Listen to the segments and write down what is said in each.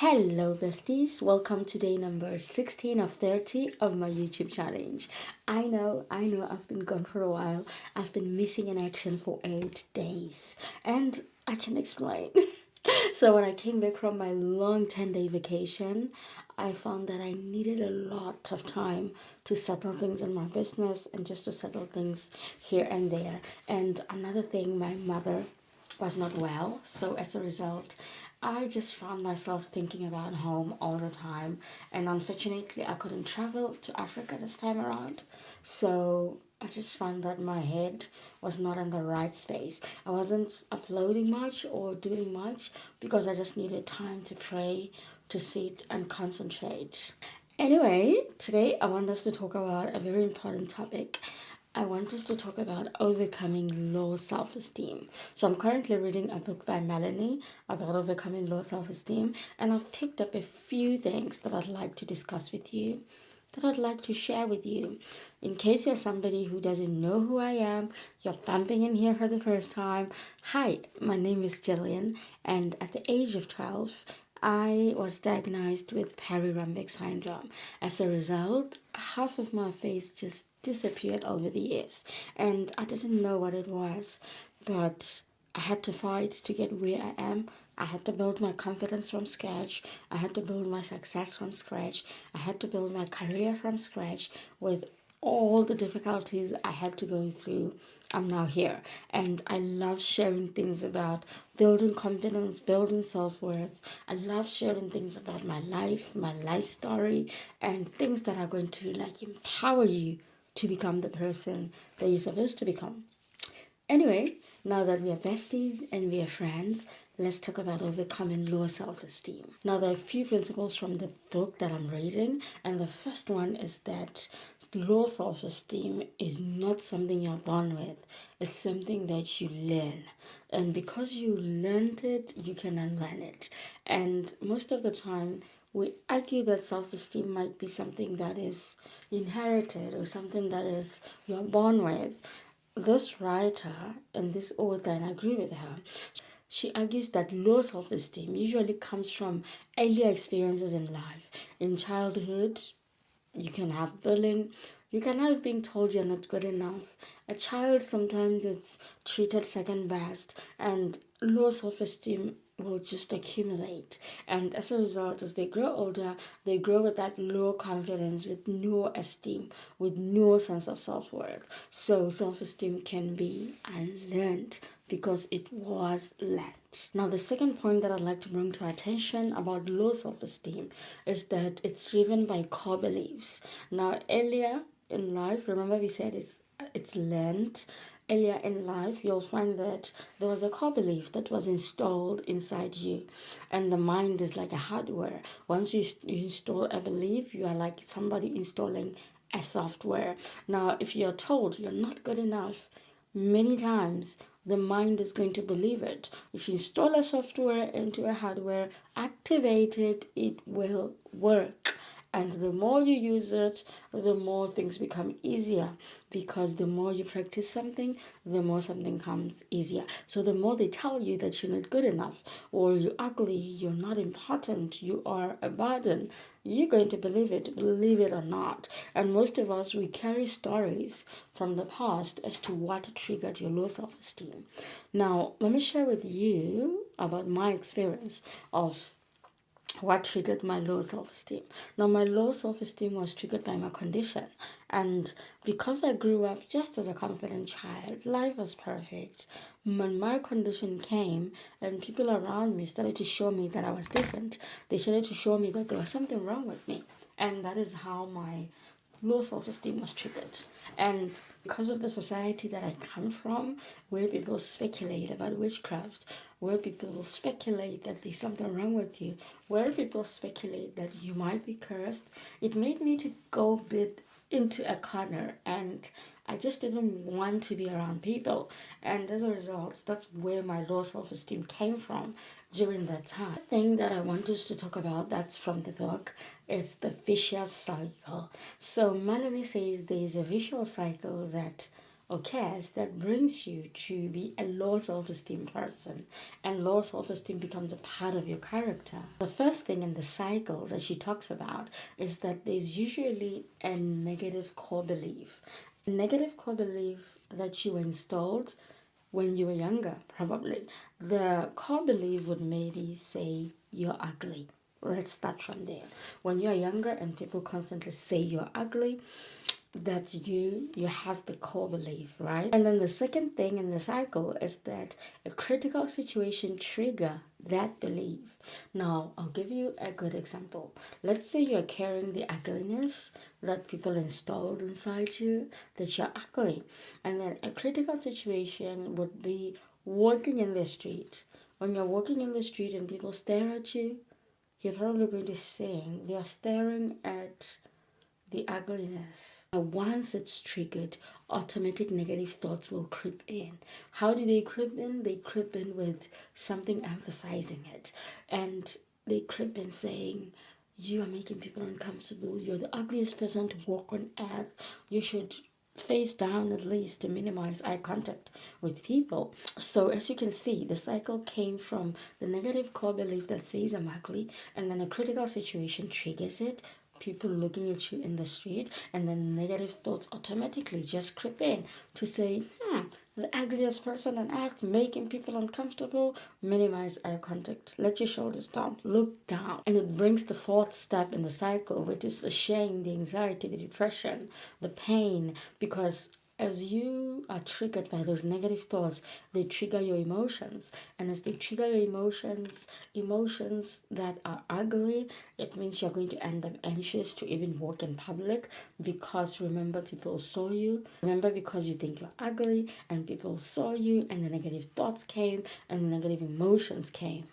Hello besties, welcome to day number 16 of 30 of my YouTube challenge. I know, I've been gone for a while. I've been missing in action for 8 days and I can explain. So when I came back from my long 10-day vacation, I found that I needed a lot of time to settle things in my business and just to settle things here and there. And another thing, my mother was not well, so as a result I just found myself thinking about home all the time, and unfortunately I couldn't travel to Africa this time around, so I just found that my head was not in the right space. I wasn't uploading much or doing much because I just needed time to pray, to sit and concentrate. Anyway, today I want us to talk about a very important topic. I want us to talk about overcoming low self-esteem. So I'm currently reading a book by Melanie about overcoming low self-esteem, and I've picked up a few things that I'd like to discuss with you, that I'd like to share with you. In case you're somebody who doesn't know who I am, you're thumping in here for the first time. Hi, my name is Gillian, and at the age of 12, I was diagnosed with perirambic syndrome. As a result, half of my face just disappeared over the years, and I didn't know what it was, but I had to fight to get where I am. I had to build my confidence from scratch. I had to build my success from scratch. I had to build my career from scratch with all the difficulties I had to go through. I'm now here, and I love sharing things about building confidence, building self-worth. I love sharing things about my life story, and things that are going to empower you to become the person that you're supposed to become. Anyway, now that we are besties and we are friends, let's talk about overcoming low self-esteem. Now, there are a few principles from the book that I'm reading, and the first one is that low self-esteem is not something you're born with. It's something that you learn. And because you learned it, you can unlearn it. And most of the time, we argue that self-esteem might be something that is inherited or something that is you're born with. This writer and this author, and I agree with her, she argues that low self-esteem usually comes from earlier experiences in life. In childhood, you can have bullying, you can have being told you're not good enough. A child sometimes it's treated second best, and low self-esteem will just accumulate, and as a result, as they grow older, they grow with that low confidence, with no esteem, with no sense of self-worth. So self-esteem can be unlearned because it was learned. Now, the second point that I'd like to bring to attention about low self-esteem is that it's driven by core beliefs. Now, earlier in life, remember we said it's learned. Earlier in life, you'll find that there was a core belief that was installed inside you, and the mind is like a hardware. Once you install a belief, you are like somebody installing a software. Now, if you're told you're not good enough, many times the mind is going to believe it. If you install a software into a hardware, activate it, it will work. And the more you use it, the more things become easier, because the more you practice something, the more something comes easier. So the more they tell you that you're not good enough, or you're ugly, you're not important, you are a burden, you're going to believe it or not. And most of us, we carry stories from the past as to what triggered your low self-esteem. Now, let me share with you about my experience of what triggered my low self-esteem. Now, my low self-esteem was triggered by my condition, and because I grew up just as a confident child, life was perfect. When my condition came and people around me started to show me that I was different, they started to show me that there was something wrong with me, and that is how my low self-esteem was triggered. And because of the society that I come from, where people speculate about witchcraft, where people speculate that there's something wrong with you, where people speculate that you might be cursed, it made me to go a bit into a corner, and I just didn't want to be around people. And as a result, that's where my low self-esteem came from during that time. The thing that I want us to talk about, that's from the book, is the vicious cycle. So Melanie says there is a vicious cycle that or cares that brings you to be a low self-esteem person, and low self-esteem becomes a part of your character. The first thing in the cycle that she talks about is that there's usually a negative core belief. A negative core belief that you installed when you were younger, probably. The core belief would maybe say you're ugly. Let's start from there. When you're younger and people constantly say you're ugly, that's you have the core belief, right? And then the second thing in the cycle is that a critical situation trigger that belief. Now I'll give you a good example. Let's say you're carrying the ugliness that people installed inside you, that you're ugly, and then a critical situation would be walking in the street. When you're walking in the street and people stare at you, you're probably going to sing. They are staring at the ugliness. Once it's triggered, automatic negative thoughts will creep in. How do they creep in? They creep in with something emphasizing it. And they creep in saying, you are making people uncomfortable. You're the ugliest person to walk on earth. You should face down at least to minimize eye contact with people. So as you can see, the cycle came from the negative core belief that says I'm ugly, and then a critical situation triggers it, people looking at you in the street, and then negative thoughts automatically just creep in to say, the ugliest person on earth, making people uncomfortable, minimize eye contact, let your shoulders down, look down. And it brings the fourth step in the cycle, which is the shame, the anxiety, the depression, the pain, because as you are triggered by those negative thoughts, they trigger your emotions. And as they trigger your emotions that are ugly, it means you're going to end up anxious to even walk in public, because remember, people saw you. Remember, because you think you're ugly and people saw you, and the negative thoughts came and the negative emotions came.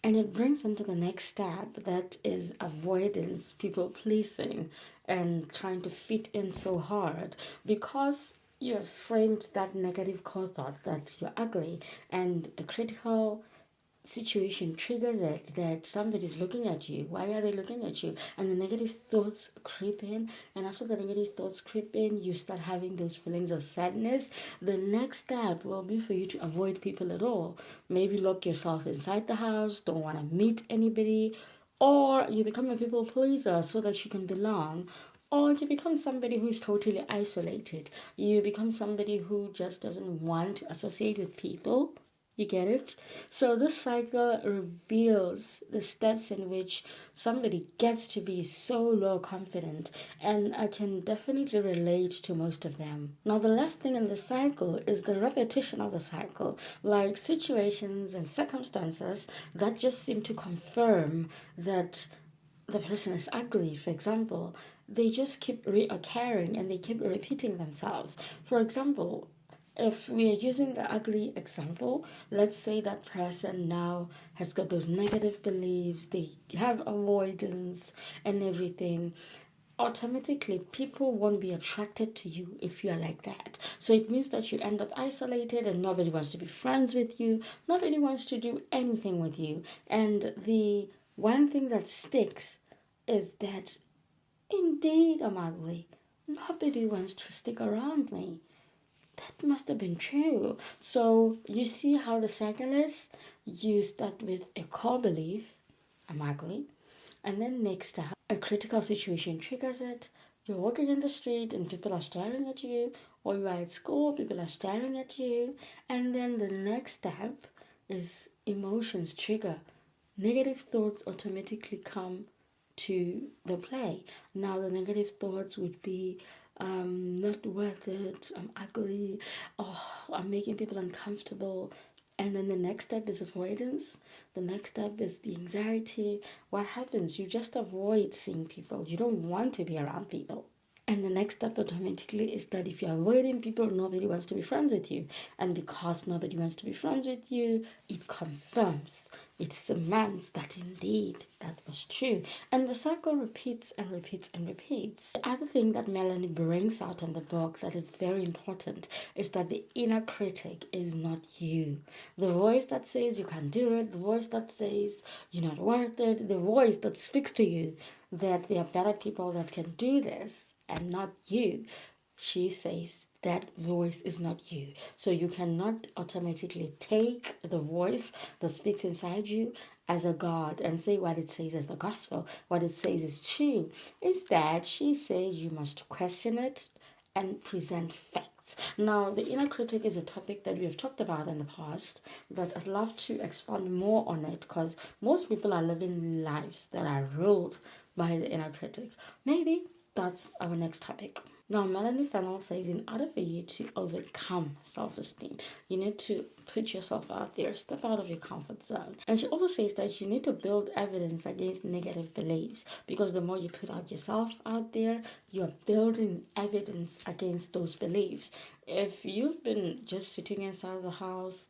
And it brings into the next step, that is avoidance, people pleasing, and trying to fit in so hard, because you have framed that negative core thought that you're ugly, and the critical situation triggers it that somebody's looking at you. Why are they looking at you? And the negative thoughts creep in, and after the negative thoughts creep in, you start having those feelings of sadness. The next step will be for you to avoid people at all. Maybe lock yourself inside the house, don't want to meet anybody, or you become a people pleaser so that you can belong, or you become somebody who is totally isolated. You become somebody who just doesn't want to associate with people. You get it? So this cycle reveals the steps in which somebody gets to be so low confident, and I can definitely relate to most of them. Now the last thing in the cycle is the repetition of the cycle, like situations and circumstances that just seem to confirm that the person is ugly, for example. They just keep reoccurring and they keep repeating themselves. For example, if we are using the ugly example, let's say that person now has got those negative beliefs, they have avoidance and everything. Automatically, people won't be attracted to you if you are like that. So it means that you end up isolated and nobody wants to be friends with you, nobody wants to do anything with you. And the one thing that sticks is that indeed I'm ugly. Nobody wants to stick around me. That must have been true. So you see how the cycle is? You start with a core belief, I'm ugly, and then next time a critical situation triggers it. You're walking in the street and people are staring at you, or you are at school, people are staring at you, and then the next step is emotions trigger. Negative thoughts automatically come to the play. Now the negative thoughts would be, not worth it, I'm ugly, oh, I'm making people uncomfortable. And then the next step is avoidance. The next step is the anxiety. What happens? You just avoid seeing people. You don't want to be around people. And the next step automatically is that if you're avoiding people, nobody wants to be friends with you. And because nobody wants to be friends with you, it confirms, it cements that indeed that was true. And the cycle repeats and repeats and repeats. The other thing that Melanie brings out in the book that is very important is that the inner critic is not you. The voice that says you can't do it, the voice that says you're not worth it, the voice that speaks to you that there are better people that can do this and not you, she says that voice is not you. So you cannot automatically take the voice that speaks inside you as a God and say what it says is the gospel, what it says is true. Instead, she says you must question it and present facts. Now, the inner critic is a topic that we have talked about in the past, but I'd love to expand more on it because most people are living lives that are ruled by the inner critic. Maybe that's our next topic. Now, Melanie Fennel says in order for you to overcome self-esteem, you need to put yourself out there, step out of your comfort zone. And she also says that you need to build evidence against negative beliefs, because the more you put out yourself out there, you're building evidence against those beliefs. If you've been just sitting inside the house,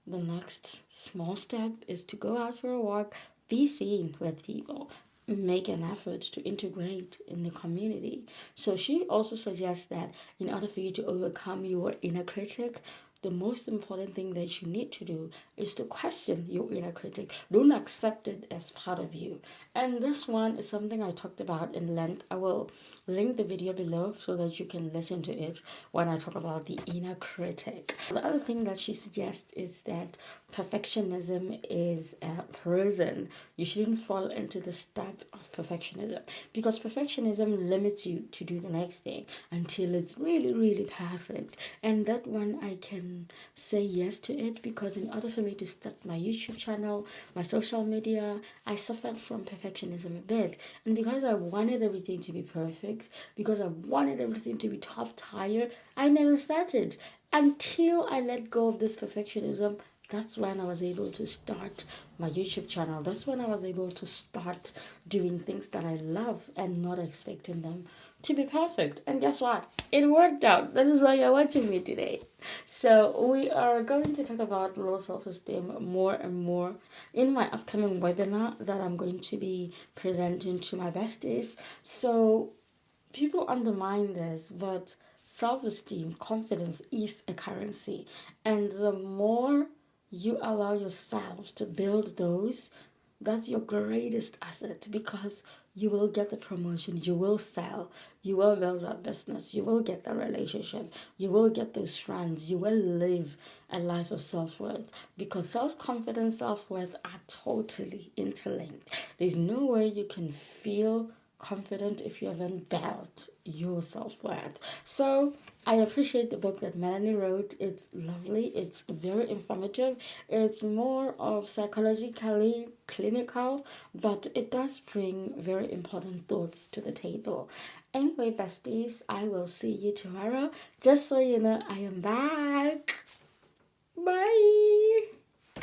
the next small step is to go out for a walk, be seen with people, make an effort to integrate in the community. So she also suggests that in order for you to overcome your inner critic, the most important thing that you need to do is to question your inner critic. Don't accept it as part of you. And this one is something I talked about in length. I will link the video below so that you can listen to it when I talk about the inner critic. The other thing that she suggests is that perfectionism is a prison. You shouldn't fall into the step of perfectionism, because perfectionism limits you to do the next thing until it's really, really perfect. And that one, I can say yes to it, because in order for me to start my YouTube channel, my social media, I suffered from perfectionism a bit. And because I wanted everything to be perfect, because I wanted everything to be top tier, I never started until I let go of this perfectionism. That's when I was able to start my YouTube channel. That's when I was able to start doing things that I love and not expecting them to be perfect. And guess what? It worked out. That is why you're watching me today. So we are going to talk about low self-esteem more and more in my upcoming webinar that I'm going to be presenting to my besties. So people undermine this, but self-esteem, confidence is a currency. And the more you allow yourself to build those, that's your greatest asset, because you will get the promotion, you will sell, you will build that business, you will get the relationship, you will get those friends, you will live a life of self-worth, because self-confidence, self-worth are totally interlinked. There's no way you can feel confident if you haven't built your self-worth. So I appreciate the book that Melanie wrote. It's lovely, it's very informative, it's more of psychologically clinical, but it does bring very important thoughts to the table. Anyway, besties, I will see you tomorrow. Just so you know, I am back. Bye.